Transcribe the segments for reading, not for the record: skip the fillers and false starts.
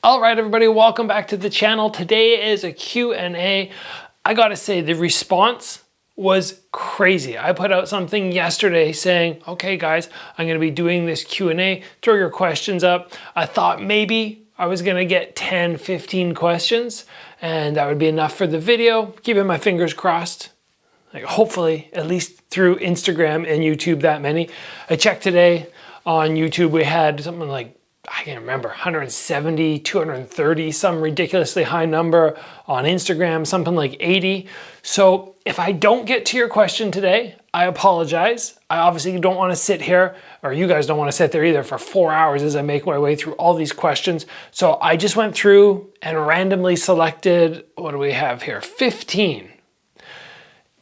All right, everybody, welcome back to the channel. Today is a Q&A. I gotta say, the response was crazy. I put out something yesterday saying, okay guys, I'm gonna be doing this Q&A, throw your questions up. I thought maybe I was gonna get 10, 15 questions and that would be enough for the video. Keeping my fingers crossed. Like hopefully, at least through Instagram and YouTube, that many. I checked today on YouTube, we had something like, I can't remember, 170, 230, some ridiculously high number on Instagram, something like 80. So if I don't get to your question today, I apologize. I obviously don't want to sit here, or you guys don't want to sit there either, for 4 hours as I make my way through all these questions. So I just went through and randomly selected, what do we have here? 15.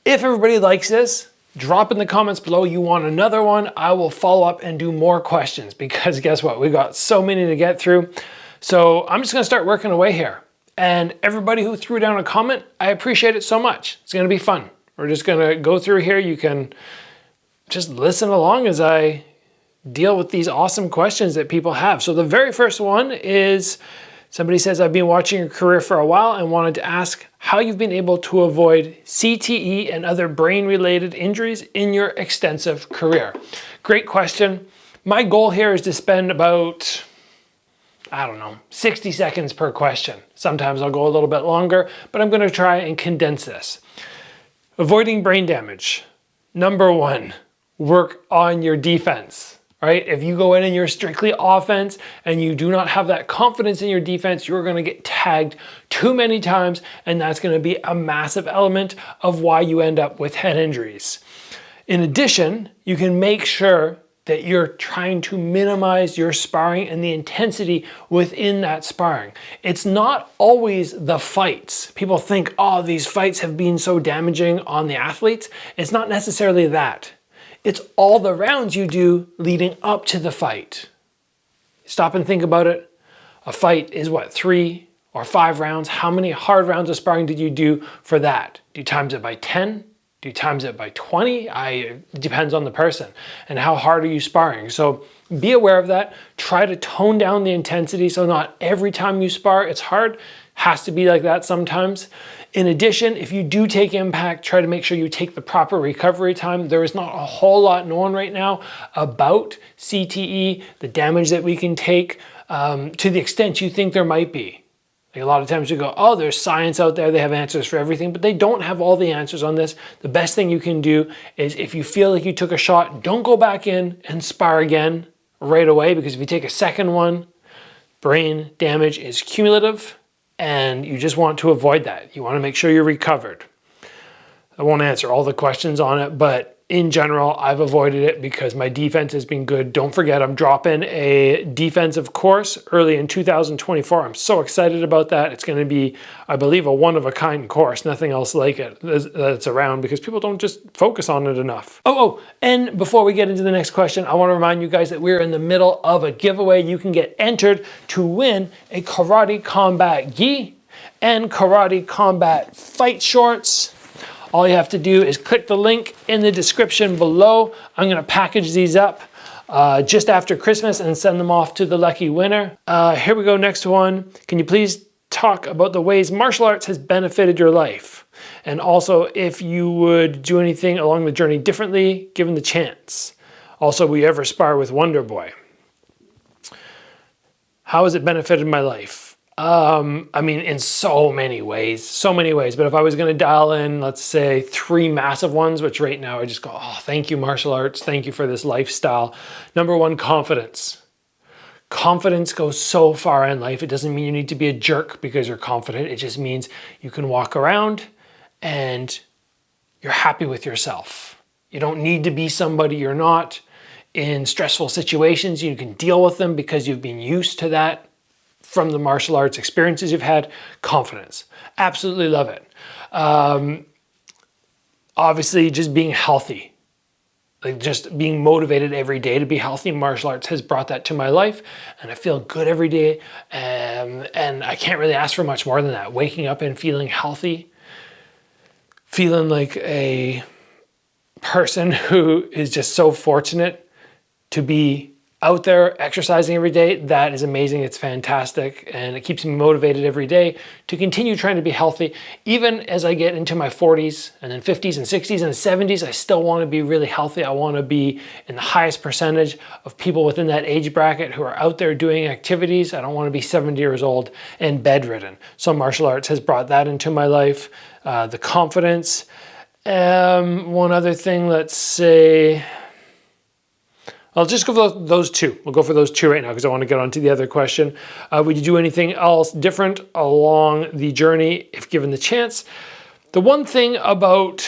If everybody likes this, drop in the comments below you want another one. I will follow up and do more questions because guess what? We got so many to get through. So I'm just gonna start working away here. And everybody who threw down a comment, I appreciate it so much. It's gonna be fun. We're just gonna go through here. You can just listen along as I deal with these awesome questions that people have. So the very first one is, somebody says, I've been watching your career for a while and wanted to ask how you've been able to avoid CTE and other brain-related injuries in your extensive career. Great question. My goal here is to spend about, I don't know, 60 seconds per question. Sometimes I'll go a little bit longer, but I'm gonna try and condense this. Avoiding brain damage. Number one, work on your defense. Right? If you go in and you're strictly offense and you do not have that confidence in your defense, you're going to get tagged too many times, and that's going to be a massive element of why you end up with head injuries. In addition, you can make sure that you're trying to minimize your sparring and the intensity within that sparring. It's not always the fights. People think, oh, these fights have been so damaging on the athletes. It's not necessarily that. It's all the rounds you do leading up to the fight. Stop and think about it. A fight is what, 3 or 5 rounds? How many hard rounds of sparring did you do for that? Do you times it by 10? Do you times it by 20? It depends on the person and how hard are you sparring. So be aware of that. Try to tone down the intensity so not every time you spar it's hard. Has to be like that sometimes. In addition, if you do take impact, try to make sure you take the proper recovery time. There is not a whole lot known right now about CTE, the damage that we can take, to the extent you think there might be. Like a lot of times you go, oh, there's science out there, they have answers for everything, but they don't have all the answers on this. The best thing you can do is if you feel like you took a shot, don't go back in and spar again right away, because if you take a second one, brain damage is cumulative. And you just want to avoid that. You want to make sure you're recovered. I won't answer all the questions on it, but in general, I've avoided it because my defense has been good. Don't forget, I'm dropping a defensive course early in 2024. I'm so excited about that. It's going to be, I believe, a one-of-a-kind course. Nothing else like it that's around because people don't just focus on it enough. And before we get into the next question, I want to remind you guys that we're in the middle of a giveaway. You can get entered to win a Karate Combat gi and Karate Combat fight shorts. All you have to do is click the link in the description below. I'm gonna package these up just after Christmas and send them off to the lucky winner. Here we go, next one. Can you please talk about the ways martial arts has benefited your life? And also if you would do anything along the journey differently given the chance. Also, will you ever spar with Wonder Boy? How has it benefited my life? I mean, in so many ways, but if I was going to dial in, let's say 3 massive ones, which right now I just go, oh, thank you, martial arts. Thank you for this lifestyle. Number one, confidence. Confidence goes so far in life. It doesn't mean you need to be a jerk because you're confident. It just means you can walk around and you're happy with yourself. You don't need to be somebody you're not. In stressful situations, you can deal with them because you've been used to that. From the martial arts experiences you've had, confidence. Absolutely love it. Obviously, just being healthy. Like just being motivated every day to be healthy. Martial arts has brought that to my life and I feel good every day. And I can't really ask for much more than that. Waking up and feeling healthy. Feeling like a person who is just so fortunate to be out there exercising every day, that is amazing. It's fantastic. And it keeps me motivated every day to continue trying to be healthy. Even as I get into my 40s and then 50s and 60s and 70s, I still want to be really healthy. I want to be in the highest percentage of people within that age bracket who are out there doing activities. I don't want to be 70 years old and bedridden. So martial arts has brought that into my life. The confidence. One other thing, let's say, I'll just go for those two. We'll go for those two right now because I want to get on to the other question. Would you do anything else different along the journey if given the chance? The one thing about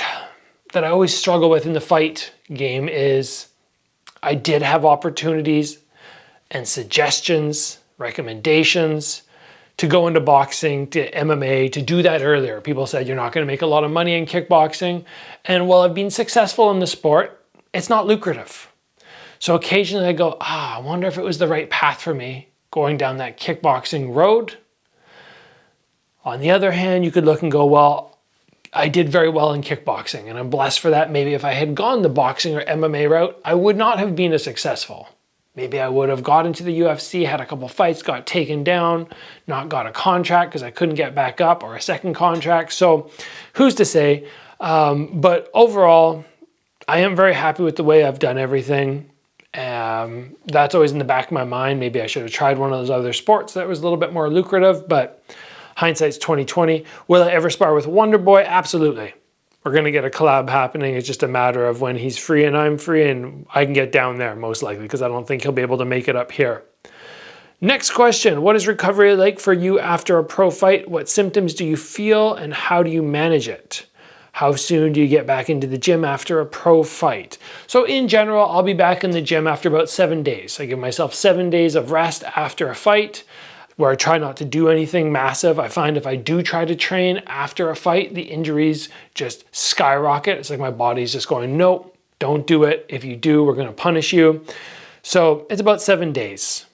that I always struggle with in the fight game is I did have opportunities and suggestions, recommendations to go into boxing, to MMA, to do that earlier. People said you're not going to make a lot of money in kickboxing. And while I've been successful in the sport, it's not lucrative. So occasionally I go, I wonder if it was the right path for me going down that kickboxing road. On the other hand, you could look and go, well, I did very well in kickboxing and I'm blessed for that. Maybe if I had gone the boxing or MMA route, I would not have been as successful. Maybe I would have got into the UFC, had a couple fights, got taken down, not got a contract because I couldn't get back up, or a second contract. So who's to say? But overall, I am very happy with the way I've done everything. That's always in the back of my mind. Maybe I should have tried one of those other sports that was a little bit more lucrative, but hindsight's 2020. Will I ever spar with Wonder Boy? Absolutely. We're going to get a collab happening. It's just a matter of when he's free and I'm free, and I can get down there most likely because I don't think he'll be able to make it up here. Next question. What is recovery like for you after a pro fight? What symptoms do you feel and how do you manage it? How soon do you get back into the gym after a pro fight? So in general, I'll be back in the gym after about 7 days. I give myself 7 days of rest after a fight, where I try not to do anything massive. I find if I do try to train after a fight, the injuries just skyrocket. It's like my body's just going, nope, don't do it. If you do, we're gonna punish you. So it's about 7 days.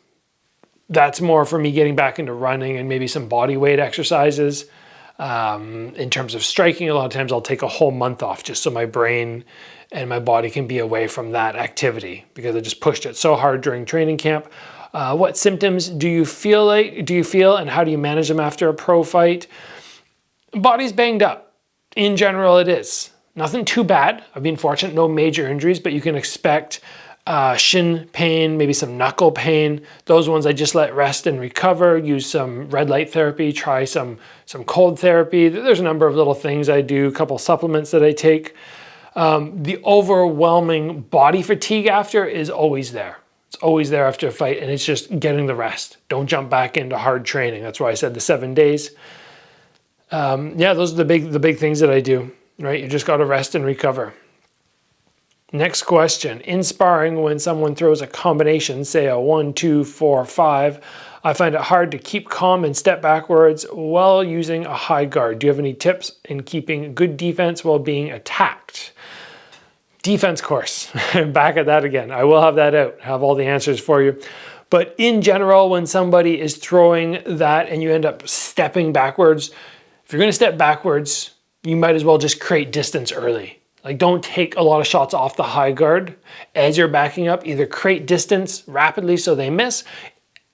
That's more for me getting back into running and maybe some body weight exercises. In terms of striking, a lot of times I'll take a whole month off just so my brain and my body can be away from that activity because I just pushed it so hard during training camp. What symptoms do you feel and how do you manage them after a pro fight? Body's banged up. In general, it is. Nothing too bad. I've been fortunate, no major injuries, but you can expect shin pain, maybe some knuckle pain. Those ones I just let rest and recover, use some red light therapy, try some cold therapy. There's a number of little things I do, a couple supplements that I take. The overwhelming body fatigue after is always there. It's always there after a fight, and it's just getting the rest. Don't jump back into hard training. That's why I said the 7 days. Yeah, those are the big things that I do, right? You just got to rest and recover. Next question. In sparring, when someone throws a combination, say a 1, 2, 4, 5, I find it hard to keep calm and step backwards while using a high guard. Do you have any tips in keeping good defense while being attacked? Defense course, back at that again. I will have that out, have all the answers for you. But in general, when somebody is throwing that and you end up stepping backwards, if you're gonna step backwards, you might as well just create distance early. Like don't take a lot of shots off the high guard as you're backing up, either create distance rapidly so they miss.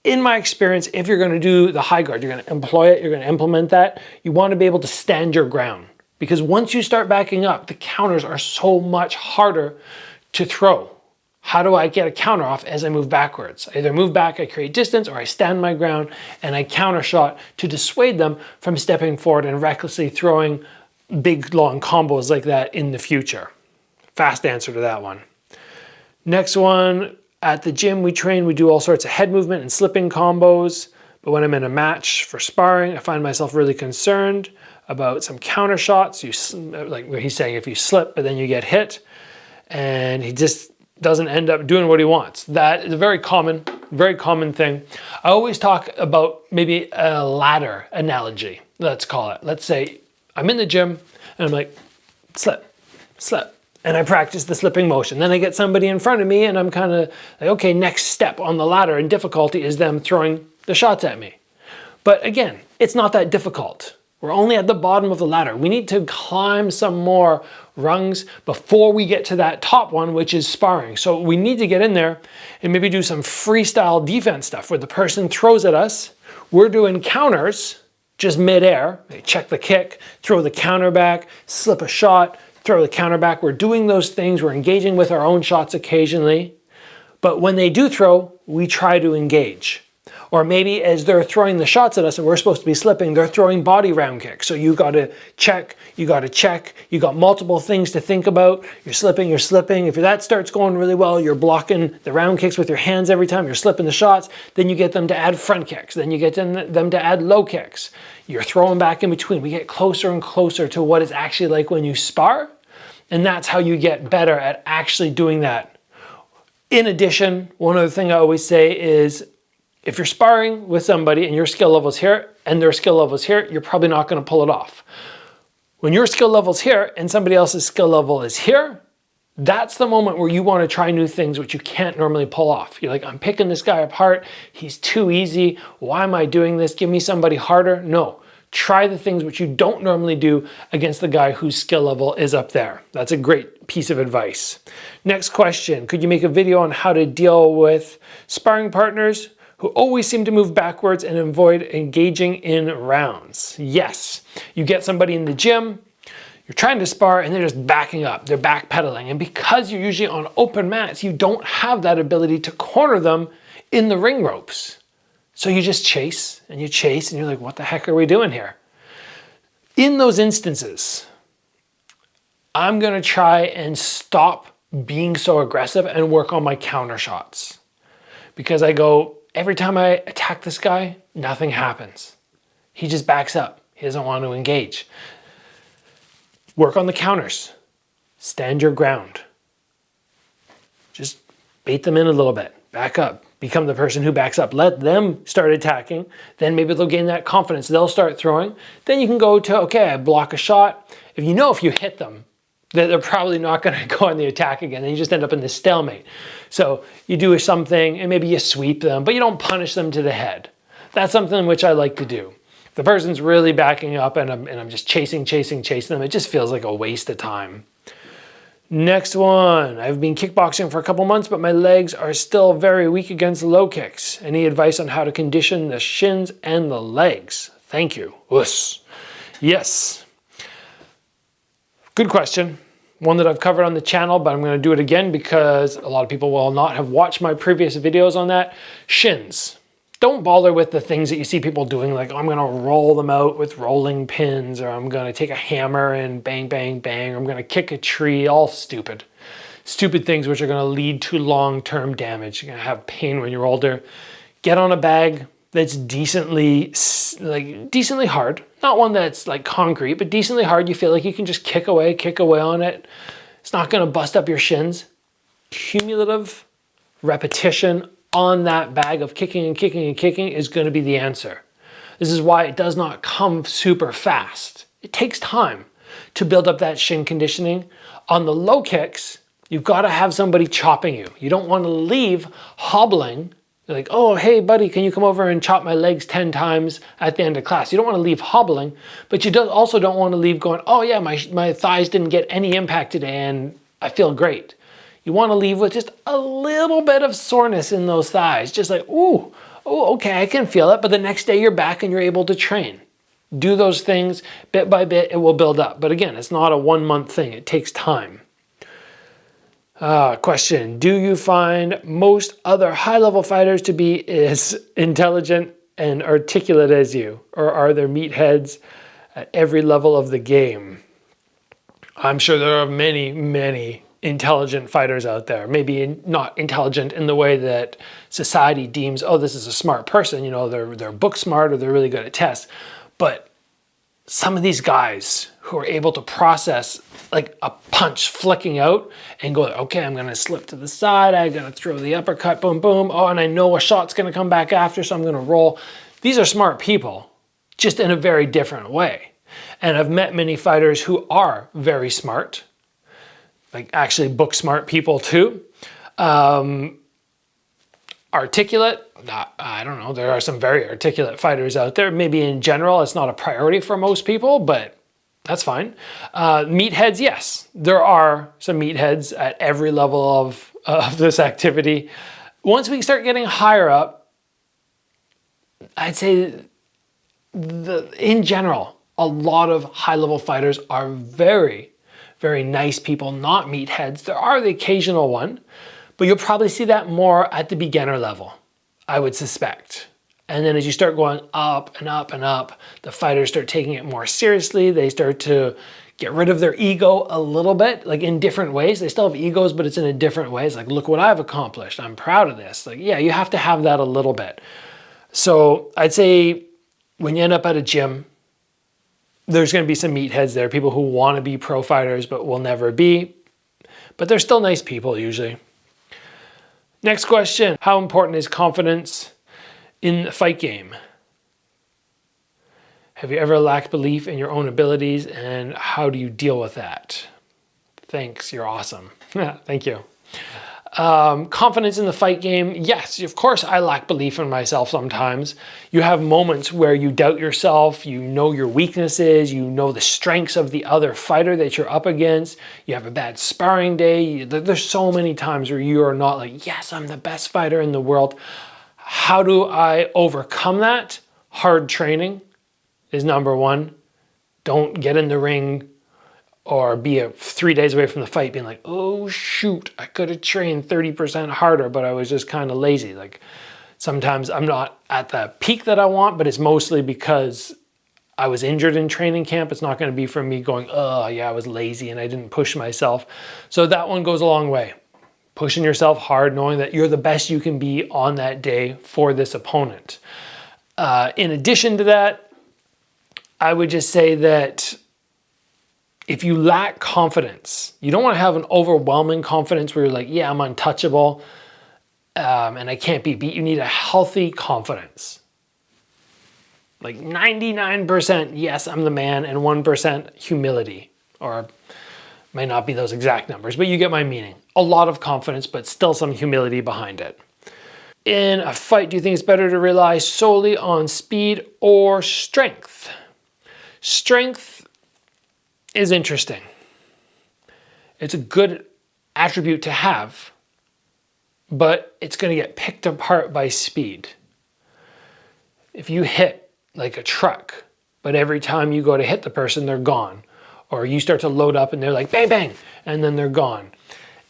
In my experience, if you're gonna do the high guard, you're gonna employ it, you're gonna implement that, you wanna be able to stand your ground. Because once you start backing up, the counters are so much harder to throw. How do I get a counter off as I move backwards? I either move back, I create distance, or I stand my ground and I counter shot to dissuade them from stepping forward and recklessly throwing big long combos like that in the future. Fast answer to that one. Next one, at the gym we train, we do all sorts of head movement and slipping combos. But when I'm in a match for sparring, I find myself really concerned about some counter shots. Like he's saying, if you slip, but then you get hit, and he just doesn't end up doing what he wants. That is a very common thing. I always talk about maybe a ladder analogy, let's call it. Let's say I'm in the gym and I'm like, slip, slip. And I practice the slipping motion. Then I get somebody in front of me and I'm kind of like, okay, next step on the ladder in difficulty is them throwing the shots at me. But again, it's not that difficult. We're only at the bottom of the ladder. We need to climb some more rungs before we get to that top one, which is sparring. So we need to get in there and maybe do some freestyle defense stuff where the person throws at us. We're doing counters just midair. They check the kick, throw the counter back, slip a shot, throw the counter back. We're doing those things. We're engaging with our own shots occasionally. But when they do throw, we try to engage. Or maybe as they're throwing the shots at us and we're supposed to be slipping, they're throwing body round kicks. So you got to check, you got to check, you got multiple things to think about. You're slipping, you're slipping. If that starts going really well, you're blocking the round kicks with your hands every time, you're slipping the shots, then you get them to add front kicks, then you get them to add low kicks. You're throwing back in between. We get closer and closer to what it's actually like when you spar, and that's how you get better at actually doing that. In addition, one other thing I always say is, if you're sparring with somebody and your skill level's here and their skill level's here, you're probably not going to pull it off. When your skill level's here and somebody else's skill level is here, that's the moment where you want to try new things which you can't normally pull off. You're like, I'm picking this guy apart. He's too easy. Why am I doing this? Give me somebody harder. No, try the things which you don't normally do against the guy whose skill level is up there. That's a great piece of advice. Next question, could you make a video on how to deal with sparring partners who always seem to move backwards and avoid engaging in rounds? Yes, you get somebody in the gym, you're trying to spar and they're just backing up, they're backpedaling. And because you're usually on open mats, you don't have that ability to corner them in the ring ropes. So you just chase and you're like, what the heck are we doing here? In those instances, I'm gonna try and stop being so aggressive and work on my counter shots. Because I go, every time I attack this guy, nothing happens. He just backs up. He doesn't want to engage. Work on the counters. Stand your ground. Just bait them in a little bit. Back up. Become the person who backs up. Let them start attacking. Then maybe they'll gain that confidence. They'll start throwing. Then you can go to, okay, I block a shot. If you hit them, they're probably not going to go on the attack again. And you just end up in this stalemate. So you do something and maybe you sweep them, but you don't punish them to the head. That's something which I like to do. If the person's really backing up and I'm just chasing them, it just feels like a waste of time. Next one, I've been kickboxing for a couple months, but my legs are still very weak against low kicks. Any advice on how to condition the shins and the legs? Thank you. Wuss. Yes. Good question. One that I've covered on the channel, but I'm going to do it again because a lot of people will not have watched my previous videos on that. Shins. Don't bother with the things that you see people doing, like, oh, I'm going to roll them out with rolling pins, or I'm going to take a hammer and bang, bang, bang, or I'm going to kick a tree. All stupid. Stupid things which are going to lead to long-term damage. You're going to have pain when you're older. Get on a bag that's decently hard. Not one that's like concrete, but decently hard. You feel like you can just kick away on it. It's not going to bust up your shins. Cumulative repetition on that bag of kicking and kicking and kicking is going to be the answer. This is why it does not come super fast. It takes time to build up that shin conditioning. On the low kicks, you've got to have somebody chopping you. You don't want to leave hobbling. You're like, oh, hey, buddy, can you come over and chop my legs 10 times at the end of class? You don't want to leave hobbling, but you also don't want to leave going, oh, yeah, my thighs didn't get any impact today and I feel great. You want to leave with just a little bit of soreness in those thighs. Just like, ooh, oh, okay, I can feel it. But the next day you're back and you're able to train. Do those things bit by bit, it will build up. But again, it's not a 1 month thing. It takes time. Question, do you find most other high-level fighters to be as intelligent and articulate as you? Or are there meatheads at every level of the game? I'm sure there are many, many intelligent fighters out there. Maybe not intelligent in the way that society deems, oh, this is a smart person, you know, they're book smart or they're really good at tests. But some of these guys who are able to process like a punch flicking out and go, okay, I'm going to slip to the side, I'm going to throw the uppercut, boom, boom. Oh, and I know a shot's going to come back after, so I'm going to roll. These are smart people, just in a very different way. And I've met many fighters who are very smart, like actually book smart people too. Articulate, I don't know, there are some very articulate fighters out there. Maybe in general, it's not a priority for most people, but That's fine. Meatheads, yes. There are some meatheads at every level of this activity. Once we start getting higher up, I'd say in general, a lot of high-level fighters are very, very nice people, not meatheads. There are the occasional one, but you'll probably see that more at the beginner level, I would suspect. And then as you start going up and up and up, the fighters start taking it more seriously. They start to get rid of their ego a little bit, like in different ways. They still have egos, but it's in a different way. It's like, look what I've accomplished. I'm proud of this. Like, yeah, you have to have that a little bit. So I'd say when you end up at a gym, there's going to be some meatheads there, people who want to be pro fighters but will never be. But they're still nice people usually. Next question, how important is confidence in the fight game? Have you ever lacked belief in your own abilities, and how do you deal with that? Thanks, you're awesome. Thank you. Confidence in the fight game, yes, of course I lack belief in myself sometimes. You have moments where you doubt yourself, you know your weaknesses, you know the strengths of the other fighter that you're up against, you have a bad sparring day. There's so many times where you are not like, yes, I'm the best fighter in the world. How do I overcome that? Hard training is number one. Don't get in the ring or be 3 days away from the fight being like, oh shoot, I could have trained 30% harder, but I was just kind of lazy. Like sometimes I'm not at the peak that I want, but it's mostly because I was injured in training camp. It's not going to be from me going, oh yeah, I was lazy and I didn't push myself. So that one goes a long way. Pushing yourself hard, knowing that you're the best you can be on that day for this opponent. In addition to that, I would just say that if you lack confidence, you don't want to have an overwhelming confidence where you're like, yeah, I'm untouchable and I can't be beat. You need a healthy confidence. Like 99%, yes, I'm the man, and 1% humility, or may not be those exact numbers, but you get my meaning. A lot of confidence, but still some humility behind it. In a fight, do you think it's better to rely solely on speed or strength? Strength is interesting. It's a good attribute to have, but it's going to get picked apart by speed. If you hit like a truck, but every time you go to hit the person, they're gone. Or you start to load up and they're like, bang, bang, and then they're gone.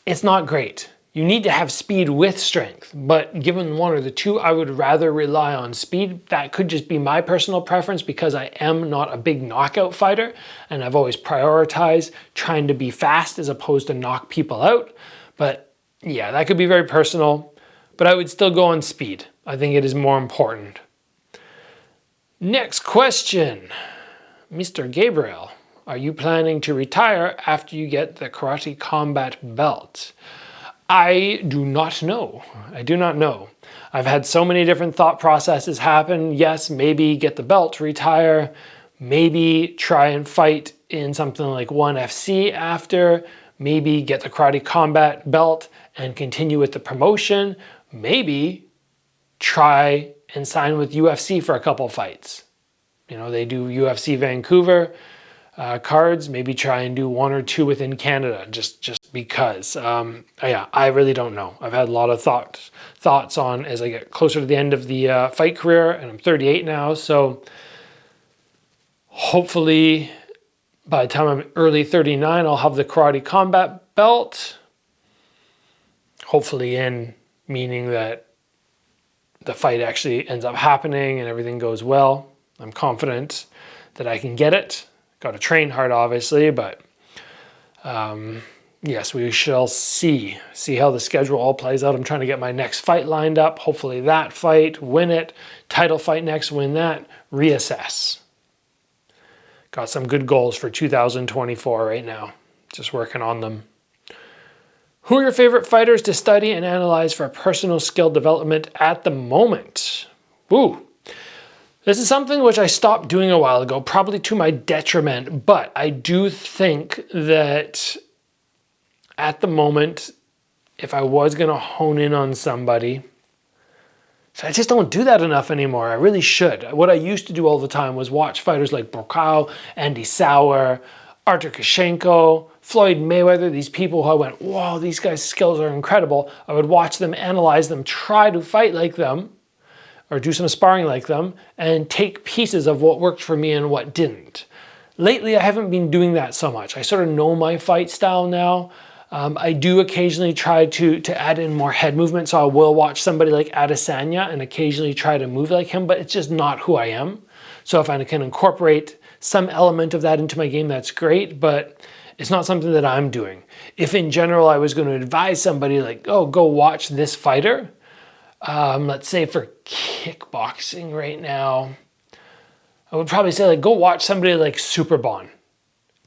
It's not great. You need to have speed with strength, but given one or the two, I would rather rely on speed. That could just be my personal preference because I am not a big knockout fighter, and I've always prioritized trying to be fast as opposed to knock people out. But yeah, that could be very personal, but I would still go on speed. I think it is more important. Next question, Mr. Gabriel. Are you planning to retire after you get the Karate Combat belt? I do not know. I do not know. I've had so many different thought processes happen. Yes, maybe get the belt, retire, maybe try and fight in something like 1FC after, maybe get the Karate Combat belt and continue with the promotion, maybe try and sign with UFC for a couple fights. You know, they do UFC Vancouver cards, maybe try and do 1 or 2 within Canada, just because. Yeah, I really don't know. I've had a lot of thoughts on as I get closer to the end of the fight career, and I'm 38 now, so hopefully by the time I'm early 39, I'll have the Karate Combat belt. Hopefully in meaning that the fight actually ends up happening and everything goes well. I'm confident that I can get it. Got to train hard, obviously, but yes, we shall see how the schedule all plays out. I'm trying to get my next fight lined up. Hopefully that fight, win it. Title fight next, win that. Reassess. Got some good goals for 2024 right now. Just working on them. Who are your favorite fighters to study and analyze for personal skill development at the moment? Woo. This is something which I stopped doing a while ago, probably to my detriment, but I do think that at the moment, if I was going to hone in on somebody, So I just don't do that enough anymore. I really should. What I used to do all the time was watch fighters like Brokaw, Andy Sauer, Artur Kashenko, Floyd Mayweather, these people who I went, wow, these guys' skills are incredible. I would watch them, analyze them, try to fight like them, or do some sparring like them, and take pieces of what worked for me and what didn't. Lately, I haven't been doing that so much. I sort of know my fight style now. I do occasionally try to add in more head movement, so I will watch somebody like Adesanya and occasionally try to move like him, but it's just not who I am. So if I can incorporate some element of that into my game, that's great, but it's not something that I'm doing. If in general I was going to advise somebody like, oh, go watch this fighter, let's say for kickboxing right now, I would probably say like, go watch somebody like Superbon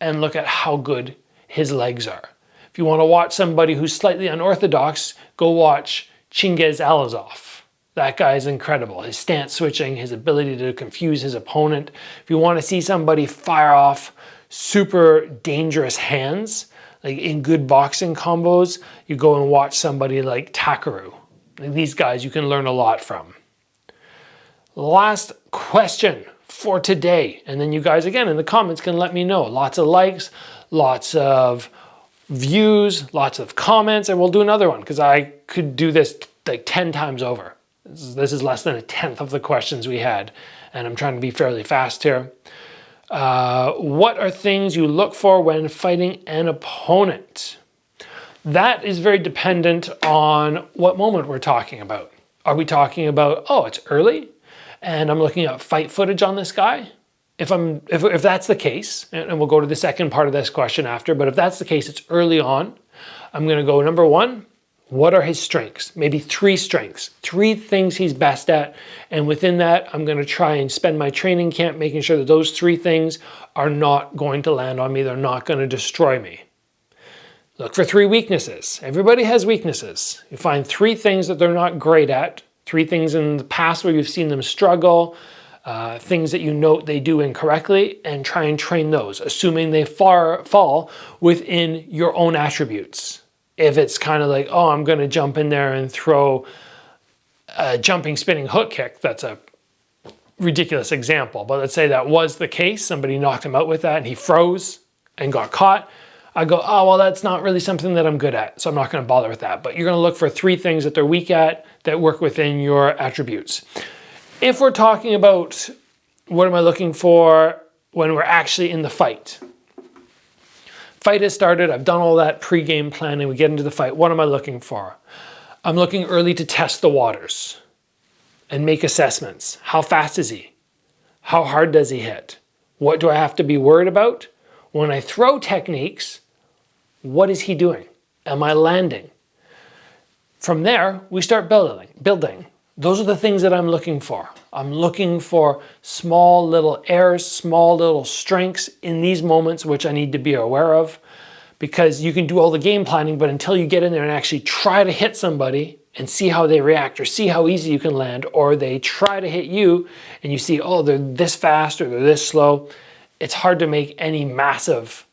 and look at how good his legs are. If you want to watch somebody who's slightly unorthodox, go watch Chingiz Alazov. That guy is incredible. His stance switching, his ability to confuse his opponent. If you want to see somebody fire off super dangerous hands, like in good boxing combos, you go and watch somebody like Takaru. These guys you can learn a lot from. Last question for today, and then you guys again in the comments can let me know. Lots of likes, lots of views, lots of comments, and we'll do another one because I could do this like 10 times over. This is less than a tenth of the questions we had, and I'm trying to be fairly fast here. What are things you look for when fighting an opponent? That is very dependent on what moment we're talking about. Are we talking about, oh, it's early and I'm looking at fight footage on this guy? If that's the case, and we'll go to the second part of this question after, but if that's the case, it's early on, I'm going to go number one, what are his strengths? Maybe 3 strengths, 3 things he's best at. And within that, I'm going to try and spend my training camp making sure that those 3 things are not going to land on me. They're not going to destroy me. Look for 3 weaknesses. Everybody has weaknesses. You find 3 things that they're not great at, 3 things in the past where you've seen them struggle, things that you note they do incorrectly, and try and train those, assuming they fall within your own attributes. If it's kind of like, oh, I'm going to jump in there and throw a jumping spinning hook kick, that's a ridiculous example. But let's say that was the case, somebody knocked him out with that and he froze and got caught. I go, oh, well, that's not really something that I'm good at, so I'm not going to bother with that. But you're going to look for 3 things that they're weak at that work within your attributes. If we're talking about what am I looking for when we're actually in the fight? Fight has started, I've done all that pre-game planning, we get into the fight. What am I looking for? I'm looking early to test the waters and make assessments. How fast is he? How hard does he hit? What do I have to be worried about? When I throw techniques, what is he doing? Am I landing? From there, we start building. Those are the things that I'm looking for. I'm looking for small little errors, small little strengths in these moments, which I need to be aware of, because you can do all the game planning, but until you get in there and actually try to hit somebody and see how they react or see how easy you can land, or they try to hit you and you see, oh, they're this fast or they're this slow, it's hard to make any massive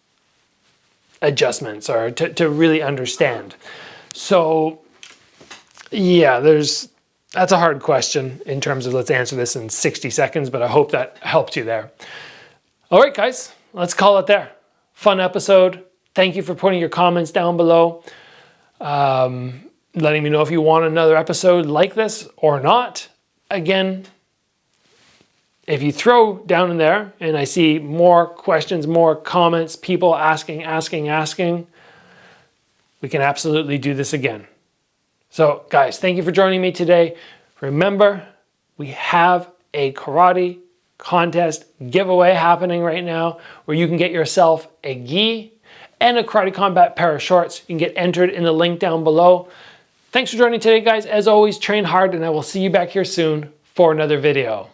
adjustments or to really understand. So yeah, that's a hard question in terms of let's answer this in 60 seconds, but I hope that helped you there. All right, guys, let's call it there. Fun episode. Thank you for putting your comments down below, letting me know if you want another episode like this or not. Again, if you throw down in there and I see more questions, more comments, people asking, we can absolutely do this again. So guys, thank you for joining me today. Remember, we have a karate contest giveaway happening right now where you can get yourself a gi and a Karate Combat pair of shorts. You can get entered in the link down below. Thanks for joining today, guys. As always, train hard, and I will see you back here soon for another video.